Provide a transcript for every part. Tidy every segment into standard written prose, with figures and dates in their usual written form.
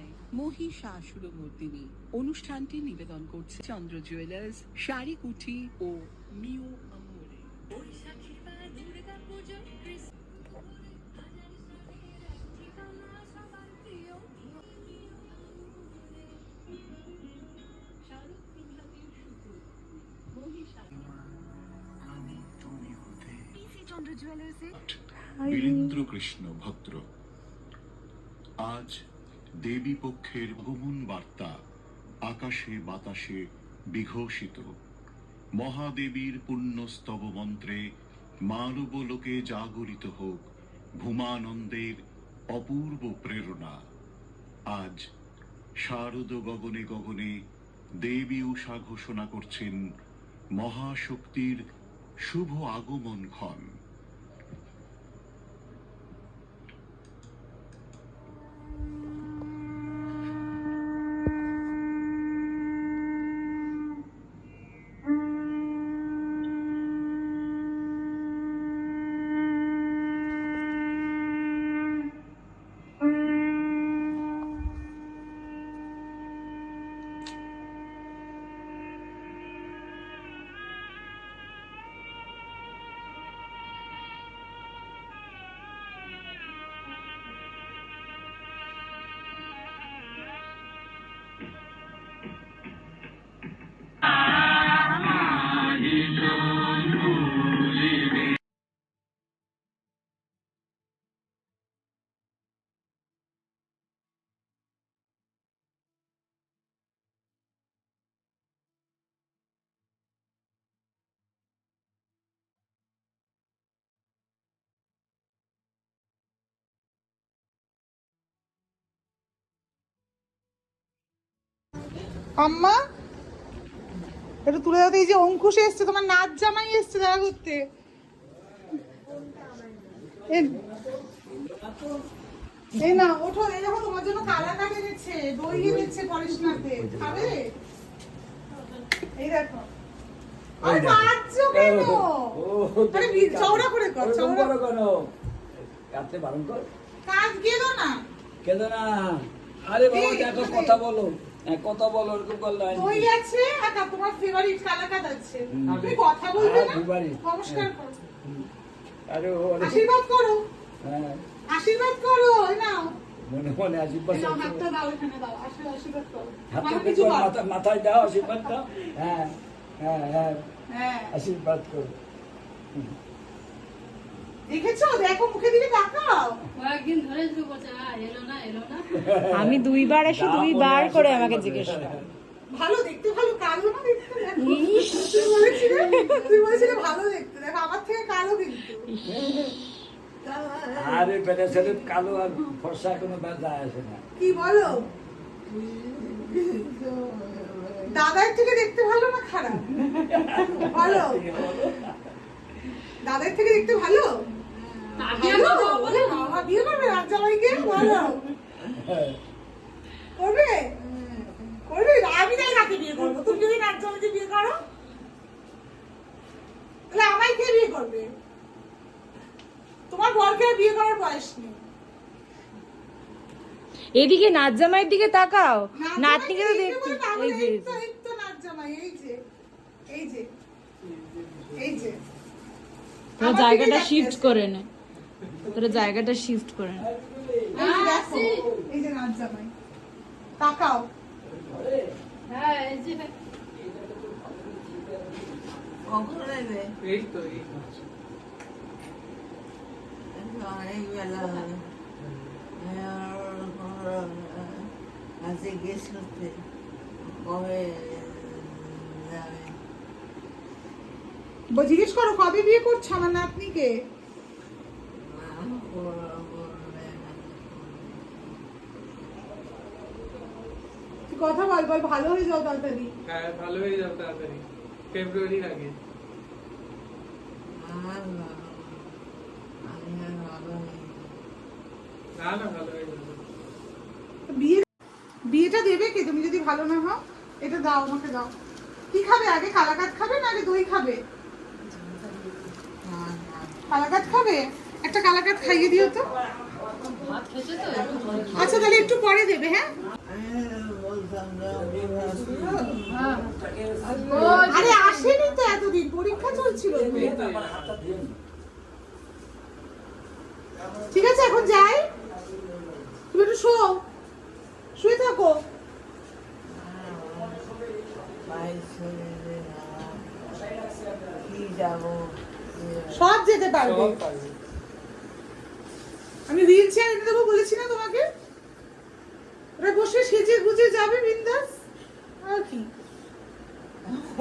নয় মহিষাসুরমর্দিনী। অনুষ্ঠানটি নিবেদন করছে চন্দ্র জুয়েলার্স, শাড়ি কুঠি ও মিও আমরে। বীরেন্দ্র কৃষ্ণ ভদ্র। আজ দেবী পক্ষের আগমন বার্তা আকাশে বাতাসে বিঘোষিত। মহাদেবীর পুণ্যস্তব মন্ত্রে মানব লোকে জাগরিত হোক ভূমানন্দের অপূর্ব প্রেরণা। আজ শারদ গগনে গগনে দেবী উষা ঘোষণা করছেন মহাশক্তির শুভ আগমন ক্ষণ। আম্মা একটু তুলে দাও। এই যে অঙ্কুশ এসছে, তোমার নাচ জামাই এসছে দেখা করতে। এই না ওঠো, এই দেখো তোমার জন্য কালা কাটে দিচ্ছে, দই এনেছে পড়াশোনাতে খাবে। এই দেখো আরে নাচছো কেন? আরে চওড়া করে কর, চওড়া করো কাটতে বারণ কর। কাজ কেঁদো না, কেঁদো না। আরে বাবা দেখো কথা বলো, কথা বলো, এরকম করলে দই আছে আর তোমার ফেভারিট কালা কাট আছে, তুমি কথা বলবে না। নমস্কার করো, আরে আশীর্বাদ করো। হ্যাঁ আশীর্বাদ করো। নাও মনে মনে আশীর্বাদ করো। হাতটা দাও, এখানে দাও, আশীর্বাদ করো। হাতটা মাথায় দাও, আশীর্বাদ দাও। হ্যাঁ হ্যাঁ হ্যাঁ হ্যাঁ আশীর্বাদ করো। দেখেছো, দেখো মুখে দিকে তাকাও। কয়েকদিন ধরে শুরু করছে, এলো না এলো না। আমি দুইবার এসে দুইবার করে আমাকে জিজ্ঞেস করে। ভালো দেখতে, ভালো কালো না দেখতে। তুই বলেছিলে ভালো দেখতে, দেখো আমার থেকে কালো কিন্তু। আরে বেটা ছেলে কালো আর ফর্সা কোনো যায় আসে না। কি বলো, দাদার থেকে দেখতে ভালো না খারাপ বলো? দাদার থেকে দেখতে ভালো? আমার বিয়ে করবে রাজ জামাইকে? বলো করবে? করবে? আমি তাই কাকে বিয়ে করবো? তুমি যদি রাজ জামাইকে বিয়ে করো তাহলে আমায় কে বিয়ে করবে? তোমার বরকে আর বিয়ে করার বয়স নেই। এদিকে নাচ জামাইয়ের দিকে তাকাও, নাতনিকে তো দেখতে। এই যে এই তো নাচ জামাই, এই যে এই যে এই যে তোরা জায়গাটা শিফট করে নে, তোরা জায়গাটা শিফট করে নে। এই যে দেখো, এই যে নাচ জামাই, তাকাও। হ্যাঁ এই যে কখন নেবে? এই তো এই অনেক বেলা হবে। আজকে গেস করতে কবে যাবে? জিজ্ঞেস করো কবে বিয়ে করছো আমার নাতনিকে। তুই কথা বল, বল ভালো হয়ে যাও তাড়াতাড়ি। হ্যাঁ ভালো হয়ে যাবে তাড়াতাড়ি, ফেব্রুয়ারির আগে। না না ভালো হয়ে যাবে। বিয়েটা দেবে কে তুমি যদি ভালো না হও? এটা দাও, আমাকে দাও। কি খাবে আগে, কালাকাত খাবে না আগে দই খাবে? কালাকাত খাবে, একটা কালাকাত খাইয়ে দিও তো। ভাত খেয়েছে তো একটু পরে খাবে। আচ্ছা তাহলে একটু পরে দেবে, হ্যাঁ? আমি বলতাম না হ্যাঁ। আরে আসেনি তো এতদিন, পরীক্ষা চলছিল তো। ঠিক আছে এখন যাই, তুমি একটু শুয়ে থাকো। বাইরে শরীরে কি যাবো সব যেতে পারবে। আমি হুইল চেয়ার এনে দেবো বলেছি না তোমাকে? ওরা বসে সেজে গুজে যাবে বিন্দাস, আর কি।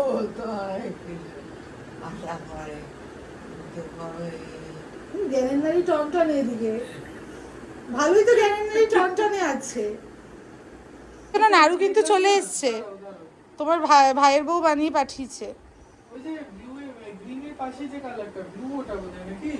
ও তো একটু আশা করে তো কবে জ্ঞানেন্দ্রারি টনটনে এদিকে, ভালোই তো জ্ঞানেন্দ্রারি টনটনে আছে। না নাড়ু কিন্তু চলে এসছে, তোমার ভাইয়ের বউ বানিয়ে পাঠিয়েছে। ওই যে ব্লু গ্রিনের পাশে যে কালারটা ব্লু, ওটা বোধহয় নাকি?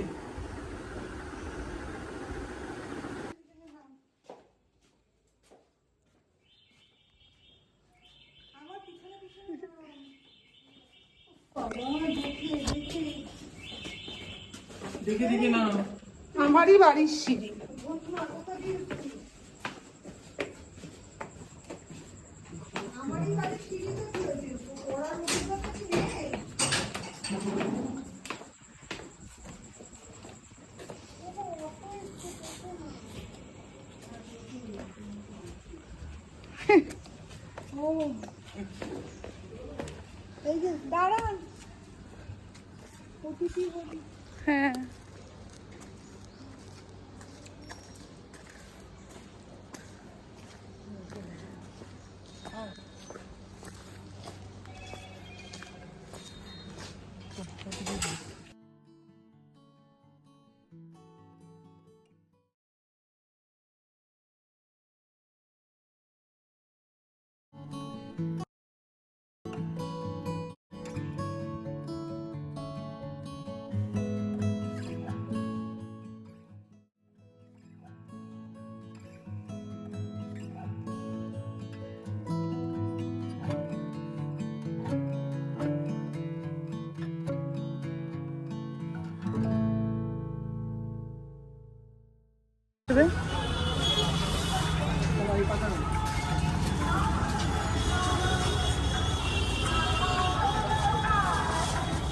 দেখে দেখে না আমারই বাড়ির সিঁড়ি। দাঁড়ান, হ্যাঁ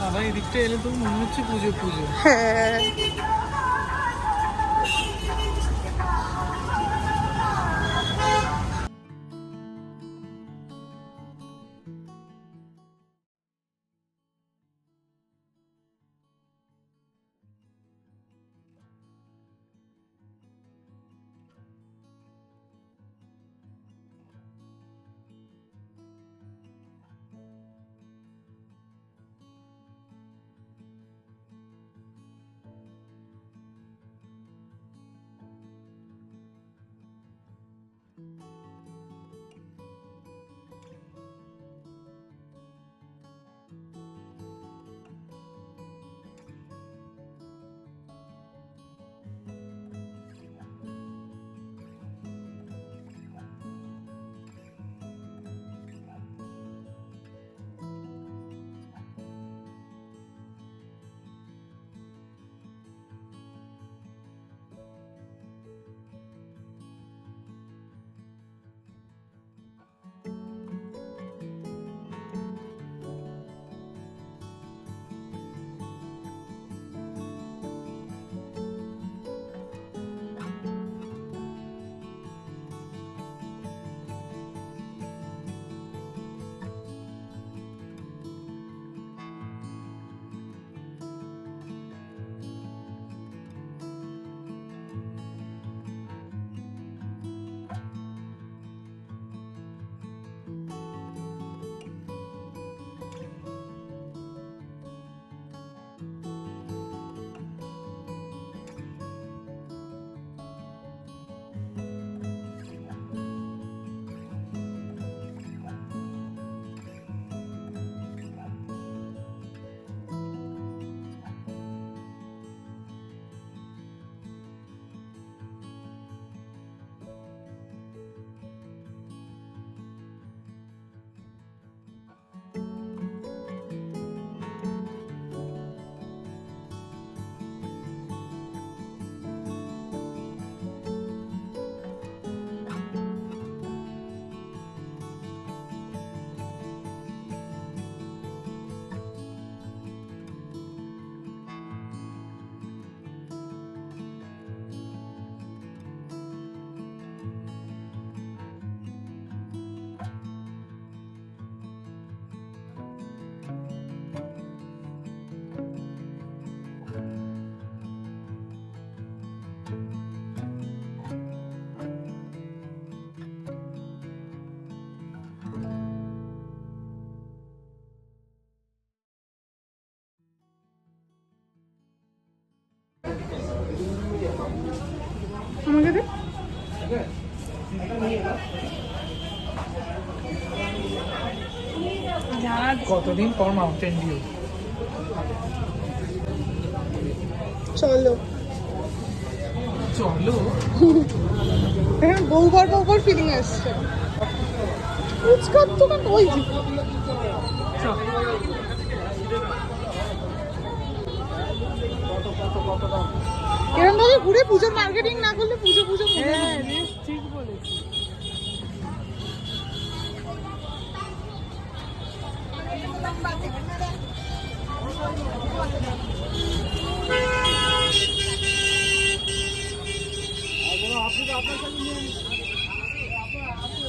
আবার এদিকটা এলে তো মনে হচ্ছে পুজো পুজো। হ্যাঁ। কতদিন পর মাউন্টেন ডিউ। চলো চলো এখন বউবার বউবার ফিলিং আসছে। ফুচকার দোকান ওই যে এরকম ভাবে ঘুরে পুজোর মার্কেটিং না করলে পুজো পুজো মনে হয় না। ঠিক বলেছি।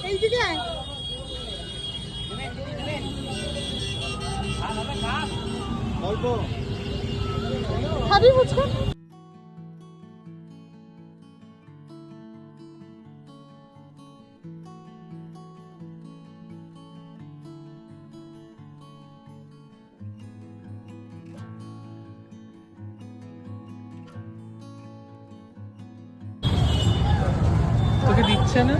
এইদিকে আয়। খাবি ফুচকা? তোকে দিচ্ছে না?